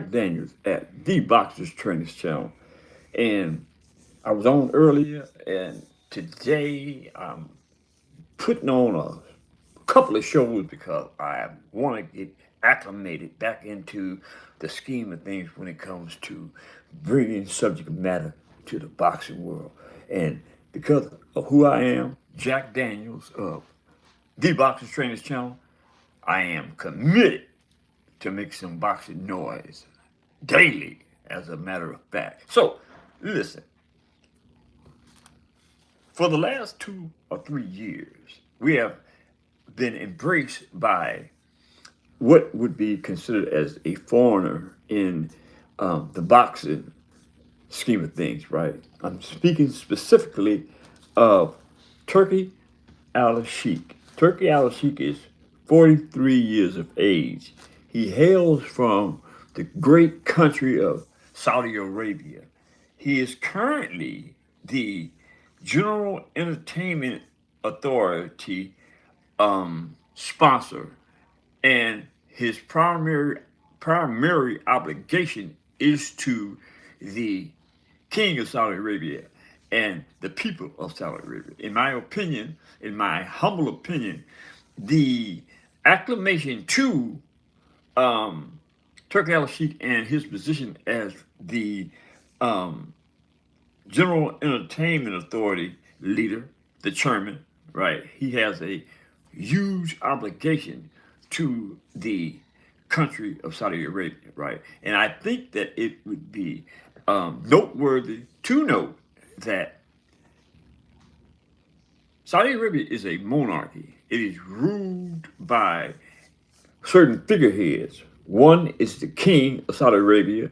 Jack Daniels at the Boxers Trainers Channel. And I was on earlier, and today I'm putting on a couple of shows because I want to get acclimated back into the scheme of things when it comes to bringing subject matter to the boxing world. And because of who I am, Jack Daniels of the Boxers Trainers Channel, I am committed to make some boxing noise daily, as a matter of fact. So, listen, for the last 2 or 3 years, we have been embraced by what would be considered as a foreigner in the boxing scheme of things, right? I'm speaking specifically of Turki Allahikh. Turki Allahikh is 43 years of age. He hails from the great country of Saudi Arabia. He is currently the General Entertainment Authority sponsor, and his primary obligation is to the King of Saudi Arabia and the people of Saudi Arabia. In my opinion, in my humble opinion, the acclamation to Turki Al-Sheikh and his position as the um, General Entertainment Authority leader, the chairman, right? He has a huge obligation to the country of Saudi Arabia, right? And I think that it would be noteworthy to note that Saudi Arabia is a monarchy. It is ruled by certain figureheads. One is the king of Saudi Arabia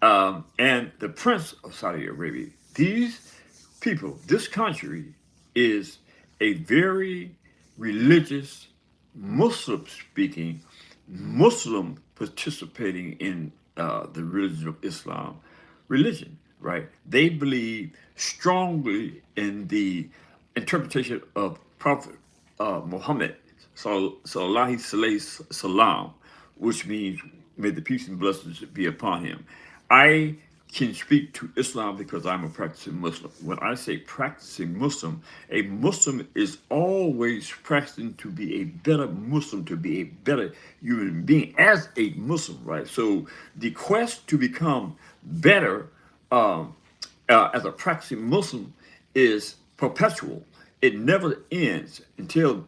and the prince of Saudi Arabia. These people, this country is a very religious, Muslim speaking, Muslim participating in the religion of Islam religion, right? They believe strongly in the interpretation of Prophet Muhammad sallallahu alaihi salam, which means may the peace and blessings be upon him. I can speak to Islam because I'm a practicing Muslim. When I say practicing Muslim, a Muslim is always practicing to be a better Muslim, to be a better human being as a Muslim, right? So the quest to become better as a practicing Muslim is perpetual. It never ends until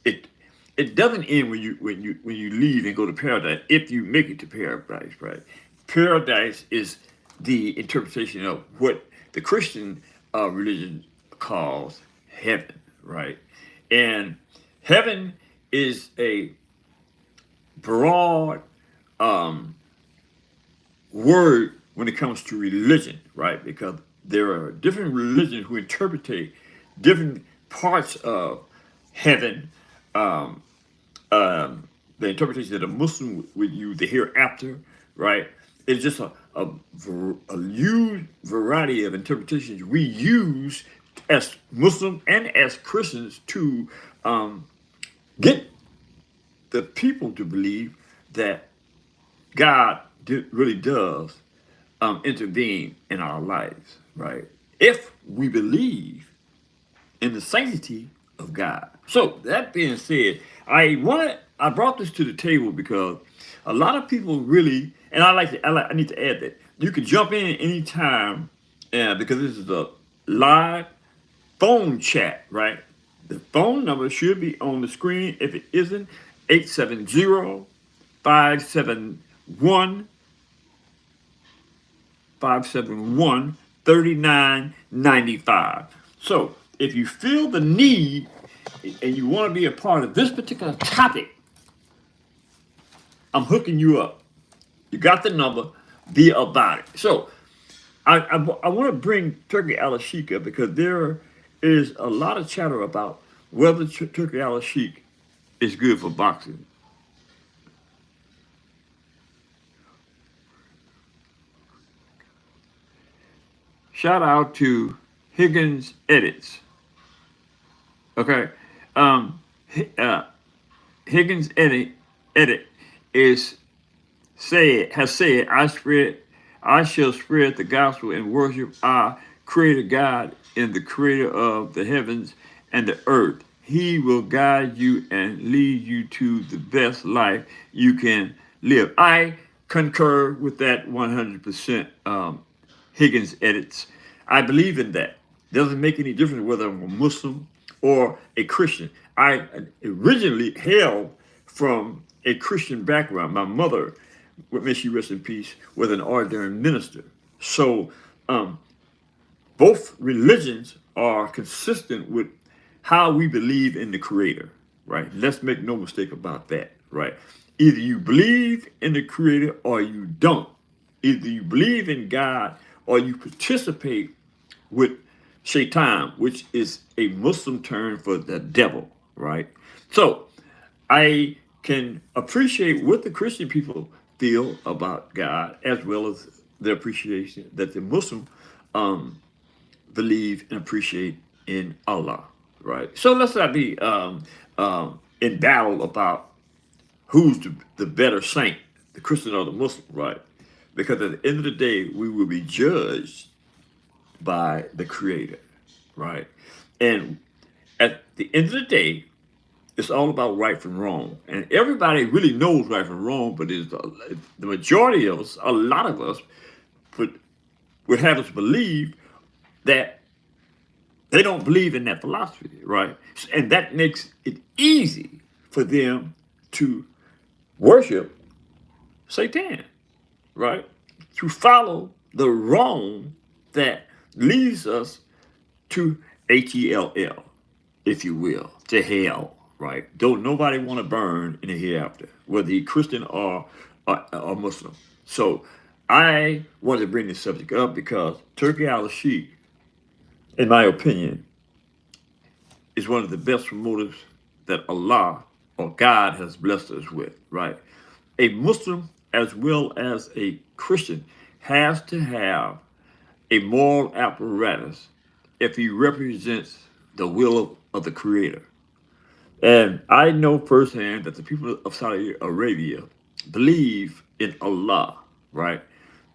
it it doesn't end when you leave and go to paradise if you make it to paradise, right? Paradise is the interpretation of what the Christian religion calls heaven, right? And heaven is a broad word when it comes to religion, right? Because there are different religions who interpret different parts of heaven. Um, the interpretation that a Muslim would use, the hereafter, right? It's just a huge variety of interpretations we use as Muslim and as Christians to get the people to believe that God really does intervene in our lives, right? If we believe in the sanctity of God. So that being said, I brought this to the table because a lot of people really, and I need to add that you can jump in anytime, because this is a live phone chat, right? The phone number should be on the screen. If it isn't, 870-571 571-3995. So if you feel the need and you want to be a part of this particular topic, I'm hooking you up. You got the number, be about it. So I want to bring Turki Allahikh up because there is a lot of chatter about whether Turki Allahikh is good for boxing. Shout out to Higgins Edits. Okay. Um, Higgins Edit is said, I shall spread the gospel and worship our creator God and the creator of the heavens and the earth. He will guide you and lead you to the best life you can live. I concur with that 100%. Higgins edits. I believe in that. Doesn't make any difference whether I'm a Muslim or a Christian. I originally hailed from a Christian background. My mother, may she rest in peace, was an ordained minister. So both religions are consistent with how we believe in the Creator, right? Let's make no mistake about that, right? Either you believe in the Creator or you don't. Either you believe in God or you participate with Shaitan, which is a Muslim term for the devil, right? So I can appreciate what the Christian people feel about God, as well as the appreciation that the Muslim believe and appreciate in Allah, right? So let's not be in battle about who's the better saint, the Christian or the Muslim, right? Because at the end of the day, we will be judged by the Creator, right? And at the end of the day, it's all about right from wrong. And everybody really knows right from wrong, but it's the majority of us, a lot of us, would have us believe that they don't believe in that philosophy, right? And that makes it easy for them to worship Satan, right? To follow the wrong that leads us to Hell, if you will, to hell, right? Don't nobody want to burn in the hereafter, whether you're Christian or Muslim. So I wanted to bring this subject up because Turki Allahikh, in my opinion, is one of the best promoters that Allah or God has blessed us with, right? A Muslim as well as a Christian has to have a moral apparatus if he represents the will of the Creator. And I know firsthand that the people of Saudi Arabia believe in Allah, right?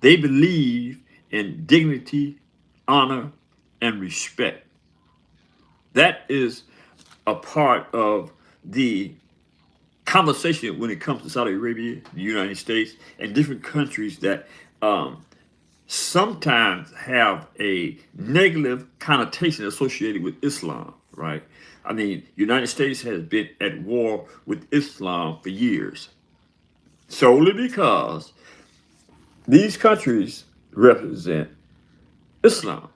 They believe in dignity, honor, and respect. That is a part of the conversation when it comes to Saudi Arabia, the United States, and different countries that sometimes have a negative connotation associated with Islam, right? I mean, United States has been at war with Islam for years, solely because these countries represent Islam.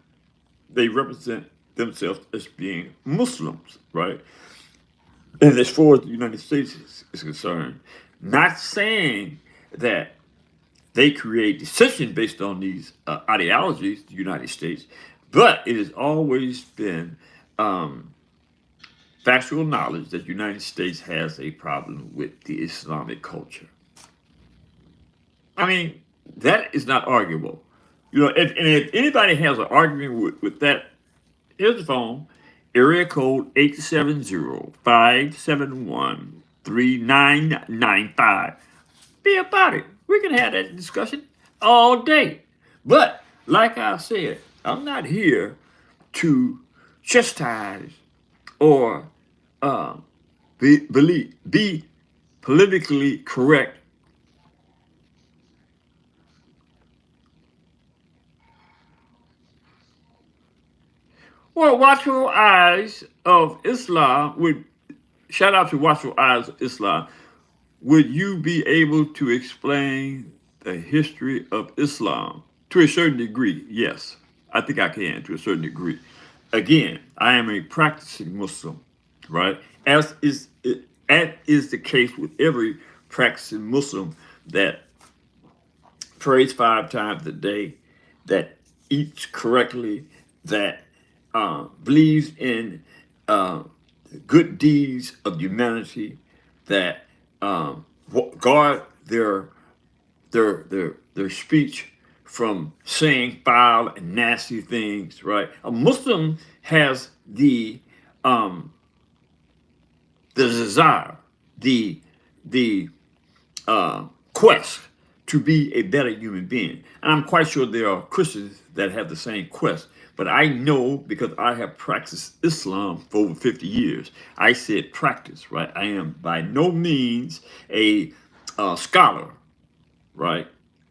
They represent themselves as being Muslims, right? And as far as the United States is concerned, not saying that they create dissension based on these ideologies, the United States, but it has always been factual knowledge that the United States has a problem with the Islamic culture. I mean, that is not arguable. You know, if anybody has an argument with that, here's the phone, area code 870-571-3995. Be about it. We can have that discussion all day. But like I said, I'm not here to chastise or be politically correct. Well, Watchful Eyes of Islam would shout out to Watchful Eyes of Islam. Would you be able to explain the history of Islam to a certain degree? Yes, I think I can to a certain degree. Again, I am a practicing Muslim, right? As is the case with every practicing Muslim that prays 5 times a day, that eats correctly, that believes in good deeds of humanity, that guard their speech from saying foul and nasty things. Right? A Muslim has the desire, the quest to be a better human being. And I'm quite sure there are Christians that have the same quest. But I know because I have practiced Islam for over 50 years. I said practice, right? I am by no means a scholar, right?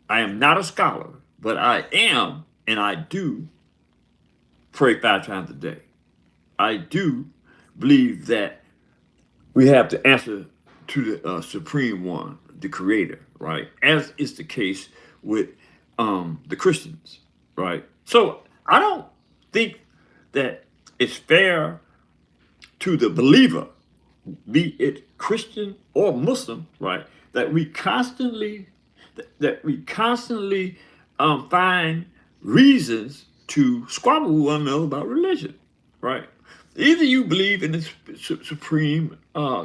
I am not a scholar, but I am, and I do pray 5 times a day. I do believe that we have to answer to the Supreme One, the Creator, right? As is the case with the Christians, right? So I don't think that it's fair to the believer, be it Christian or Muslim, right? That we constantly find reasons to squabble with one another about religion, right? Either you believe in the supreme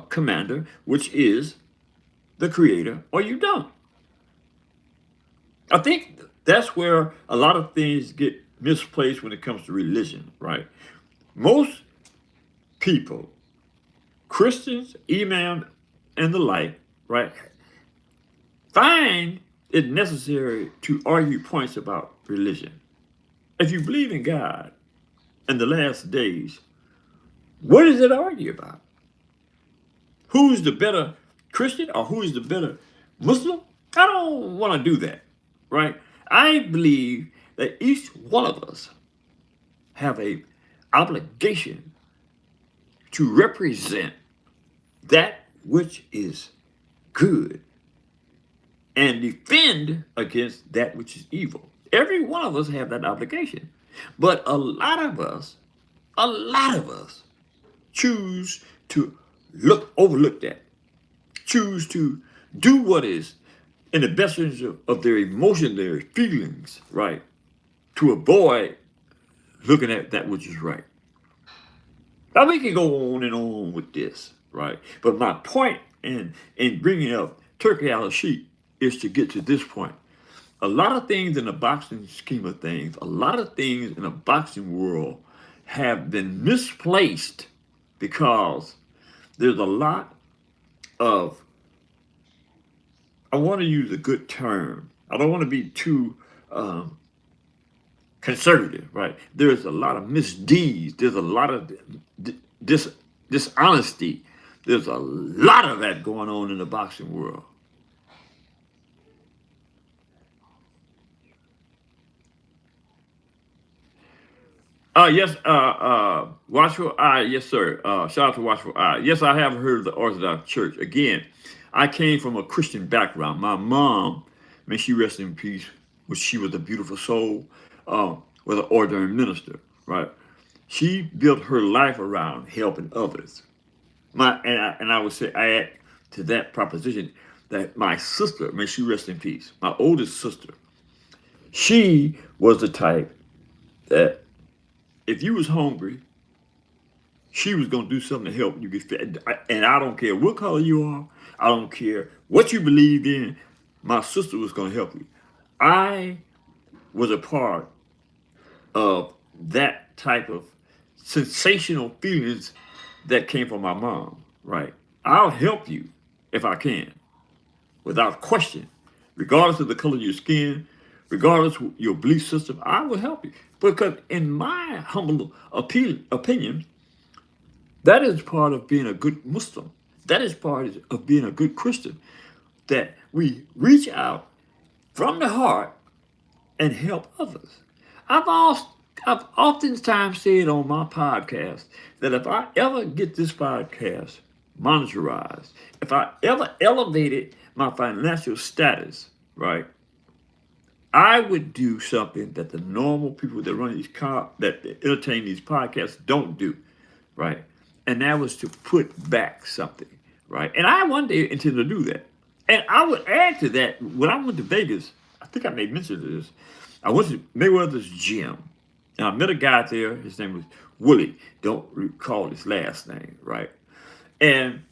commander, which is the creator, or you don't. I think that's where a lot of things get misplaced when it comes to religion, right? Most people, Christians, imam, and the like, right, find it necessary to argue points about religion. If you believe in God and the last days, what is it to argue about? Who's the better Christian or who's the better Muslim? I don't want to do that, right? I believe that each one of us have a obligation to represent that which is good and defend against that which is evil. Every one of us have that obligation. But a lot of us choose to overlook that, choose to do what is in the best interest of their emotion, their feelings, right? To avoid looking at that which is right. Now we can go on and on with this, right? But my point in bringing up Turki Allahikh is to get to this point. A lot of things in the boxing scheme of things, a lot of things in the boxing world have been misplaced because there's a lot of, I want to use a good term. I don't want to be too conservative, right? There's a lot of misdeeds. There's a lot of dishonesty. There's a lot of that going on in the boxing world. Yes, Watchful Eye, yes, sir. Shout out to Watchful Eye. Yes, I have heard of the Orthodox Church. Again, I came from a Christian background. My mom, may she rest in peace, which she was a beautiful soul, was an ordained minister, right? She built her life around helping others. I would say, I add to that proposition that my sister, may she rest in peace, my oldest sister, she was the type that if you was hungry, she was going to do something to help you get fed. And I don't care what color you are. I don't care what you believe in. My sister was going to help you. I was a part of that type of sensational feelings that came from my mom, right? I'll help you if I can, without question, regardless of the color of your skin, regardless of your belief system, I will help you. Because in my humble opinion, that is part of being a good Muslim. That is part of being a good Christian, that we reach out from the heart and help others. I've oftentimes said on my podcast that if I ever get this podcast monetarized, if I ever elevated my financial status, right, I would do something that the normal people that run that entertain these podcasts don't do, right? And that was to put back something, right? And I one day intend to do that. And I would add to that, when I went to Vegas, I think I made mention of this, I went to Mayweather's gym, and I met a guy there, his name was Willie, don't recall his last name, right? And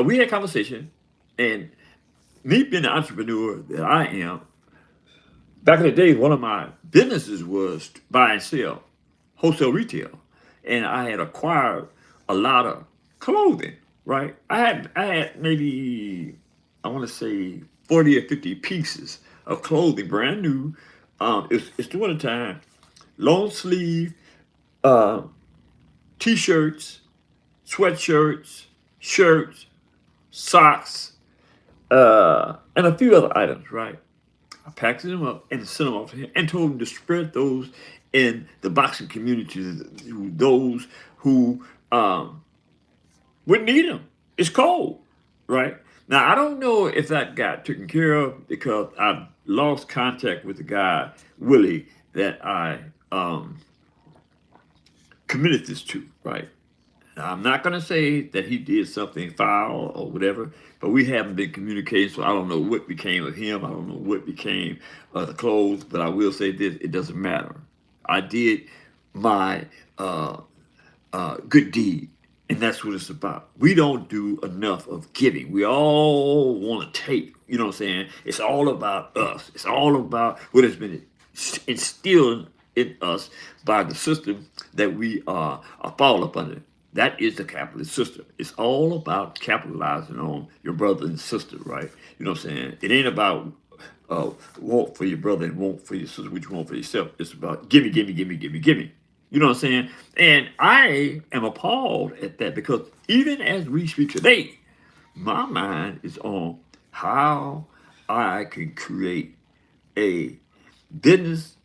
we had a conversation, and me being the entrepreneur that I am, back in the day, one of my businesses was buy and sell, wholesale retail. And I had acquired a lot of clothing, right? I had maybe, I want to say 40 or 50 pieces of clothing, brand new. It's the winter time. Long sleeve uh, t-shirts, sweatshirts, shirts, socks, and a few other items, right? I packed them up and sent them off to him and told him to spread those in the boxing community to those who would need them. It's cold, right? Now, I don't know if that got taken care of because I lost contact with the guy, Willie, that I committed this to, right? Now, I'm not going to say that he did something foul or whatever, but we haven't been communicating, so I don't know what became of him. I don't know what became of the clothes, but I will say this, it doesn't matter. I did my good deed, and that's what it's about. We don't do enough of giving. We all want to take, you know what I'm saying? It's all about us. It's all about what has been instilled in us by the system that we are fall up under. That is the capitalist system. It's all about capitalizing on your brother and sister, right? You know what I'm saying? It ain't about want for your brother and want for your sister, what you want for yourself. It's about gimme, gimme, gimme, gimme, gimme. You know what I'm saying? And I am appalled at that because even as we speak today, my mind is on how I can create a business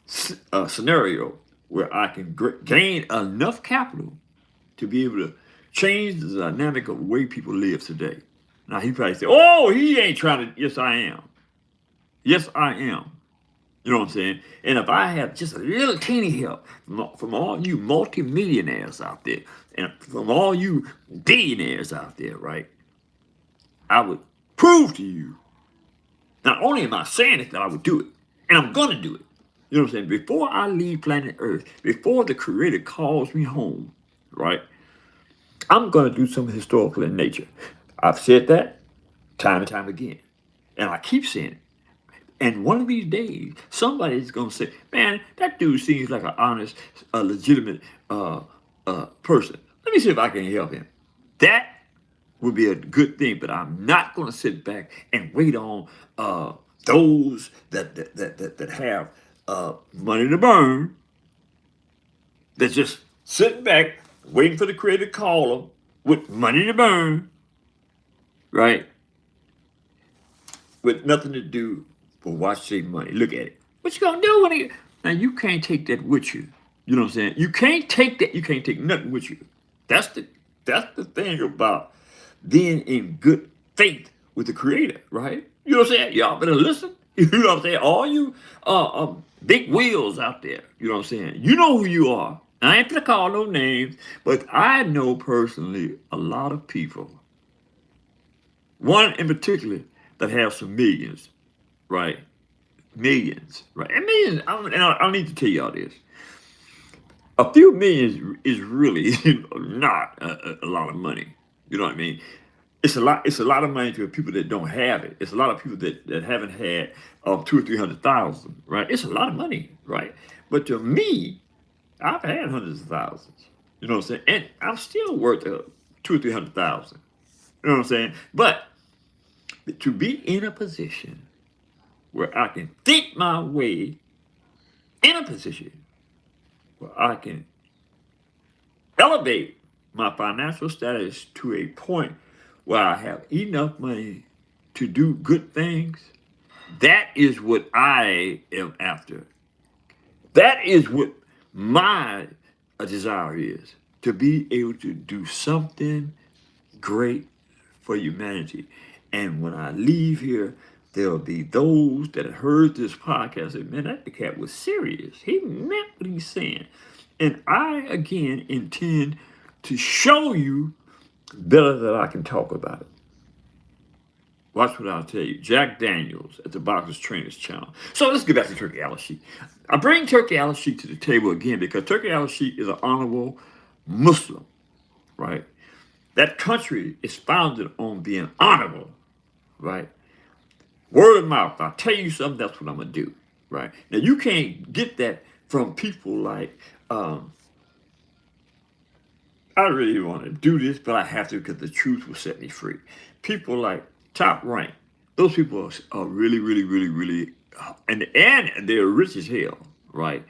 scenario where I can gain enough capital to be able to change the dynamic of the way people live today. Now he probably said, "Oh, he ain't trying to." Yes, I am. Yes, I am. You know what I'm saying? And if I have just a little teeny help from all you multimillionaires out there, and from all you billionaires out there, right? I would prove to you. Not only am I saying it, that I would do it, and I'm gonna do it. You know what I'm saying? Before I leave planet Earth, before the Creator calls me home, right? I'm going to do something historical in nature. I've said that time and time again. And I keep saying it. And one of these days, somebody's going to say, man, that dude seems like an honest, legitimate person. Let me see if I can help him. That would be a good thing, but I'm not going to sit back and wait on those that have money to burn, that's just sitting back, waiting for the Creator to call them with money to burn, right? With nothing to do but watch their money. Look at it. What you gonna do when you? Now you can't take that with you. You know what I'm saying? You can't take that. You can't take nothing with you. That's the thing about being in good faith with the Creator, right? You know what I'm saying? Y'all better listen. You know what I'm saying? All you big wheels out there. You know what I'm saying? You know who you are. I ain't gonna call no names, but I know personally a lot of people. One in particular that have some millions, right? Millions, right? And millions. I need to tell y'all this. A few millions is really not a lot of money. You know what I mean? It's a lot. It's a lot of money to people that don't have it. It's a lot of people that haven't had 200,000 or 300,000. Right? It's a lot of money, right? But to me, I've had hundreds of thousands. You know what I'm saying? And I'm still worth 200,000 or 300,000. You know what I'm saying? But to be in a position where I can think my way in a position where I can elevate my financial status to a point where I have enough money to do good things, that is what I am after. That is what my desire is, to be able to do something great for humanity. And when I leave here, there'll be those that heard this podcast and, man, that cat was serious. He meant what he's saying. And I, again, intend to show you better that I can talk about it. Watch what I'll tell you. Jack Daniels at the Boxers Trainers channel. So let's get back to Turki Allahikh. I bring Turki Allahikh to the table again because Turki Allahikh is an honorable Muslim, right? That country is founded on being honorable, right? Word of mouth. I'll tell you something, that's what I'm going to do, right? Now, you can't get that from people like, I really want to do this, but I have to because the truth will set me free. People like Top Rank, Those people are really, really, really, really, and they're rich as hell, right?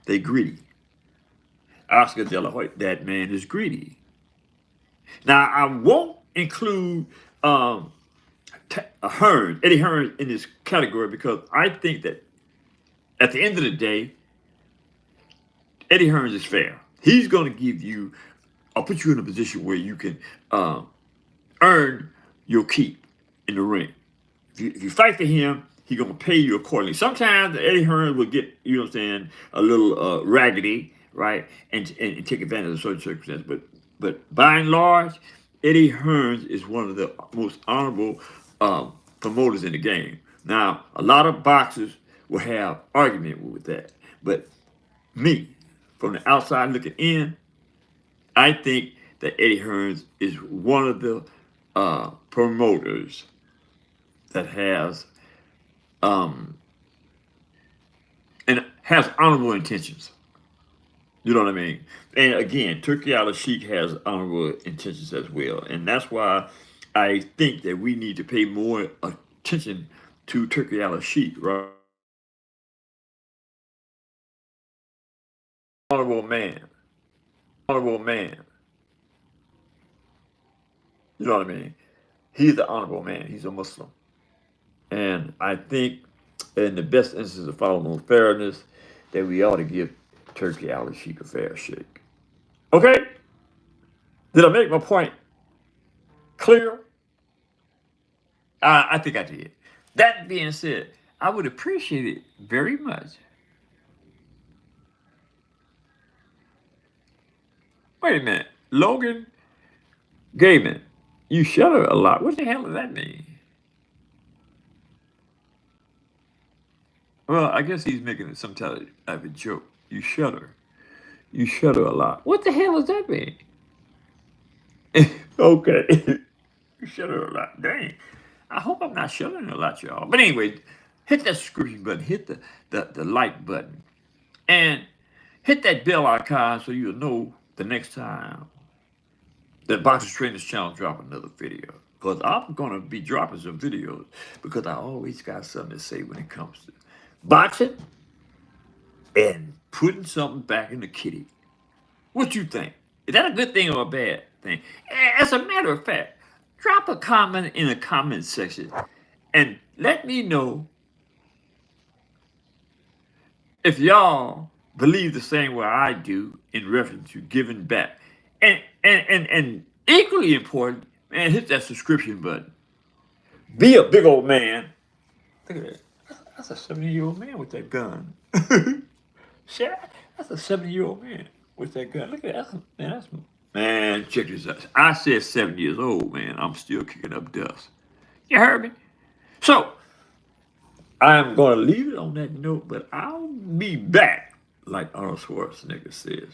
They greedy. Oscar De La Hoya, that man is greedy. Now I won't include um, Eddie Hearn in this category because I think that at the end of the day, Eddie Hearns is fair. He's going to give you, I'll put you in a position where you can earn your keep in the ring. If you fight for him, he's going to pay you accordingly. Sometimes Eddie Hearns will get, you know what I'm saying, a little raggedy, right, and take advantage of certain circumstances. But by and large, Eddie Hearns is one of the most honorable promoters in the game. Now, a lot of boxers will have argument with that, but me, from the outside looking in, I think that Eddie Hearns is one of the promoters that has and has honorable intentions. You know what I mean? And again, Turki Allahikh has honorable intentions as well, and that's why I think that we need to pay more attention to Turki Allahikh, right? Honorable man, honorable man. You know what I mean? He's the honorable man. He's a Muslim. And I think, in the best instance of following fairness, that we ought to give Turki Allahikh a fair shake. Okay? Did I make my point clear? I think I did. That being said, I would appreciate it very much. Wait a minute. Logan Gaiman, you shudder a lot. What the hell does that mean? Well, I guess he's making some type of a joke. You shudder. You shudder a lot. What the hell does that mean? Okay. You shudder a lot. Dang. I hope I'm not shuddering a lot, y'all. But anyway, hit that subscription button, hit the like button, and hit that bell icon so you'll know the next time that Boxers Trainers Channel drop another video. Because I'm going to be dropping some videos because I always got something to say when it comes to boxing and putting something back in the kitty. What you think? Is that a good thing or a bad thing? As a matter of fact, drop a comment in the comment section and let me know if y'all believe the same way I do in reference to giving back. And equally important, man, hit that subscription button. Be a big old man. Look at that. That's a 70-year-old man with that gun. Shit, that's a 70-year-old man with that gun. Look at that. Man, check this out. I said 70 years old, man. I'm still kicking up dust. You heard me? So, I'm going to leave it on that note, but I'll be back, like Arnold Schwarzenegger says.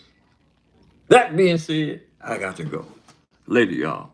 That being said, I got to go. Later, y'all.